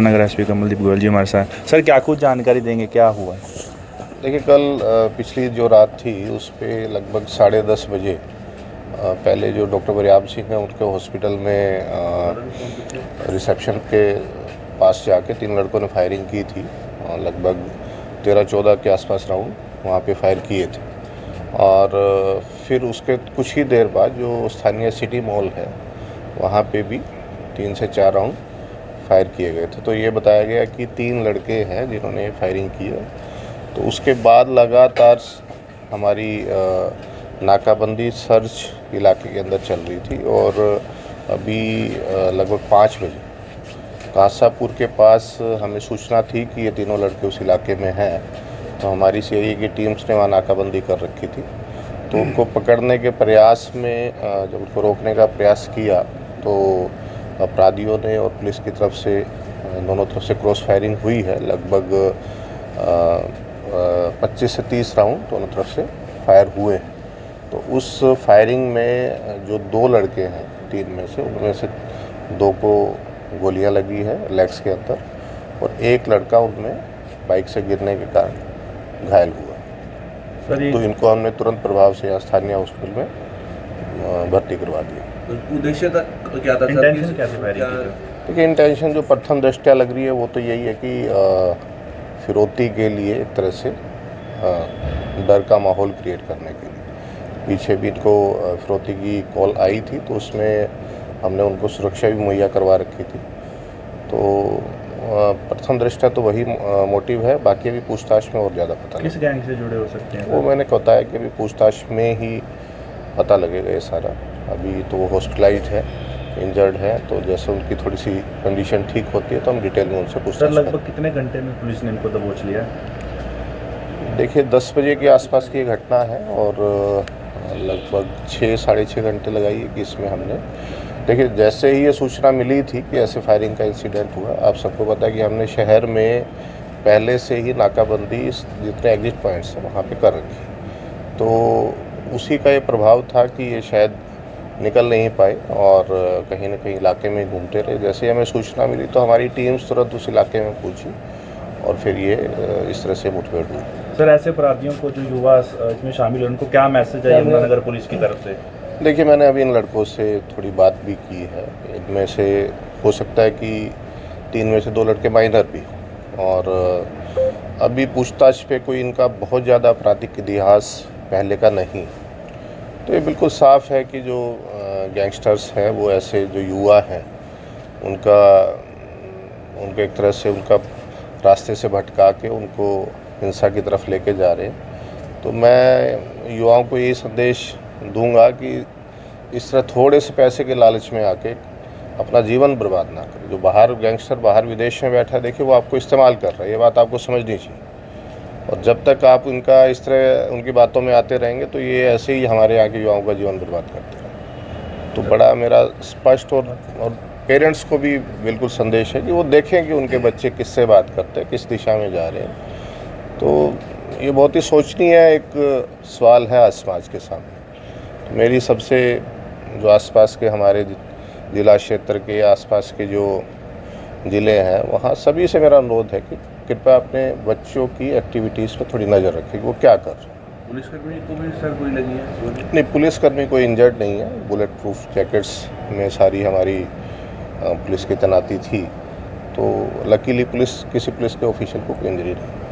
Yamunanagar SP Kamaldeep Goyal जी हमारे साथ। Sir क्या कुछ जानकारी देंगे, क्या हुआ है? देखिए, कल पिछली जो रात थी उस पे लगभग 10:30 बजे पहले जो डॉक्टर बरियाब सिंह हैं उनके हॉस्पिटल में रिसेप्शन के पास जाके 3 लड़कों ने फायरिंग की थी। लगभग 13-14 के आसपास राउंड वहाँ पे फायर किए थे और फिर उसके कुछ ही देर बाद जो स्थानीय सिटी मॉल है वहाँ पे भी 3 से 4 राउंड फायर किए गए थे। तो ये बताया गया कि 3 लड़के हैं जिन्होंने फायरिंग की है। तो उसके बाद लगातार हमारी नाकाबंदी सर्च इलाके के अंदर चल रही थी और अभी लगभग 5 बजे कांसापुर के पास हमें सूचना थी कि ये तीनों लड़के उस इलाके में हैं। तो हमारी सीआईए की टीम्स ने वहाँ नाकाबंदी कर रखी थी। तो उनको पकड़ने के प्रयास में जब उनको रोकने का प्रयास किया तो अपराधियों ने और पुलिस की तरफ से दोनों तरफ से क्रॉस फायरिंग हुई है। लगभग 25 से 30 राउंड दोनों तरफ से फायर हुए हैं। तो उस फायरिंग में जो 2 लड़के हैं 3 में से, उनमें से 2 को गोलियां लगी है लेग्स के अंदर और 1 लड़का उनमें बाइक से गिरने के कारण घायल हुआ। तो इनको हमने तुरंत प्रभाव से स्थानीय हॉस्पिटल में भर्ती करवा दिया। उद्देश्य क्या था? इंटेंशन क्या थी? देखिए, इंटेंशन जो प्रथम दृष्टया लग रही है वो तो यही है कि फिरौती के लिए एक तरह से डर का माहौल क्रिएट करने के लिए। पीछे भी इनको फिरौती की कॉल आई थी तो उसमें हमने उनको सुरक्षा भी मुहैया करवा रखी थी। तो प्रथम दृष्टया तो वही मोटिव है। बाकी अभी पूछताछ में और ज़्यादा पता किस गैंग से जुड़े हो सकते हैं वो मैंने बताया कि अभी पूछताछ में ही पता लगेगा ये सारा। अभी तो वो हॉस्पिटलाइज्ड है, इंजर्ड है, तो जैसे उनकी थोड़ी सी कंडीशन ठीक होती है तो हम डिटेल में उनसे पूछताछ करेंगे। लगभग कितने घंटे में पुलिस ने इनको दबोच लिया? देखिए, 10 बजे के आसपास की घटना है और लगभग 6-6.5 घंटे लगाइए कि इसमें हमने देखिए जैसे ही ये सूचना मिली थी कि ऐसे फायरिंग का इंसिडेंट हुआ। आप सबको पता है कि हमने शहर में पहले से ही नाकाबंदी जितने एग्जिट पॉइंट्स हैं वहाँ पे कर रखी। तो उसी का ये प्रभाव था कि ये शायद निकल नहीं पाए और कहीं ना कहीं इलाके में घूमते रहे। जैसे ही हमें सूचना मिली तो हमारी टीम्स तुरंत उस इलाके में पहुंची और फिर ये इस तरह से मुठभेड़ हुई। सर, ऐसे अपराधियों को जो युवा इसमें शामिल है उनको क्या मैसेज है यमुनानगर पुलिस की तरफ से? देखिए, मैंने अभी इन लड़कों से थोड़ी बात भी की है। इनमें से हो सकता है कि 3 में से 2 लड़के माइनर भी हों और अभी पूछताछ पे कोई इनका बहुत ज़्यादा आपराधिक इतिहास पहले का नहीं। तो ये बिल्कुल साफ़ है कि जो गैंगस्टर्स हैं वो ऐसे जो युवा हैं उनको एक तरह से उनका रास्ते से भटका के उनको हिंसा की तरफ लेके जा रहे हैं। तो मैं युवाओं को यही संदेश दूंगा कि इस तरह थोड़े से पैसे के लालच में आके अपना जीवन बर्बाद ना करें। जो बाहर गैंगस्टर बाहर विदेश में बैठा है, देखिए वो आपको इस्तेमाल कर रहा है, ये बात आपको समझनी चाहिए। और जब तक आप इनका इस तरह उनकी बातों में आते रहेंगे तो ये ऐसे ही हमारे यहाँ के युवाओं का जीवन बर्बाद करते रहेंगे। तो बड़ा मेरा स्पष्ट और पेरेंट्स को भी बिल्कुल संदेश है कि वो देखें कि उनके बच्चे किससे बात करते हैं, किस दिशा में जा रहे हैं। तो ये बहुत ही सोचनीय एक सवाल है आज समाज के सामने। तो मेरी सबसे जो आसपास के हमारे जिला क्षेत्र के आसपास के जो ज़िले हैं वहाँ सभी से मेरा अनुरोध है कि कृपया अपने बच्चों की एक्टिविटीज़ पर थोड़ी नज़र रखें कि वो क्या कर रहे हैं। पुलिसकर्मी को भी सर कोई लगी है? नहीं, पुलिसकर्मी कोई इंजर्ड नहीं है। बुलेट प्रूफ जैकेट्स में सारी हमारी पुलिस की तैनाती थी। तो लकीली किसी पुलिस के ऑफिशियल को कोई इंजरी नहीं।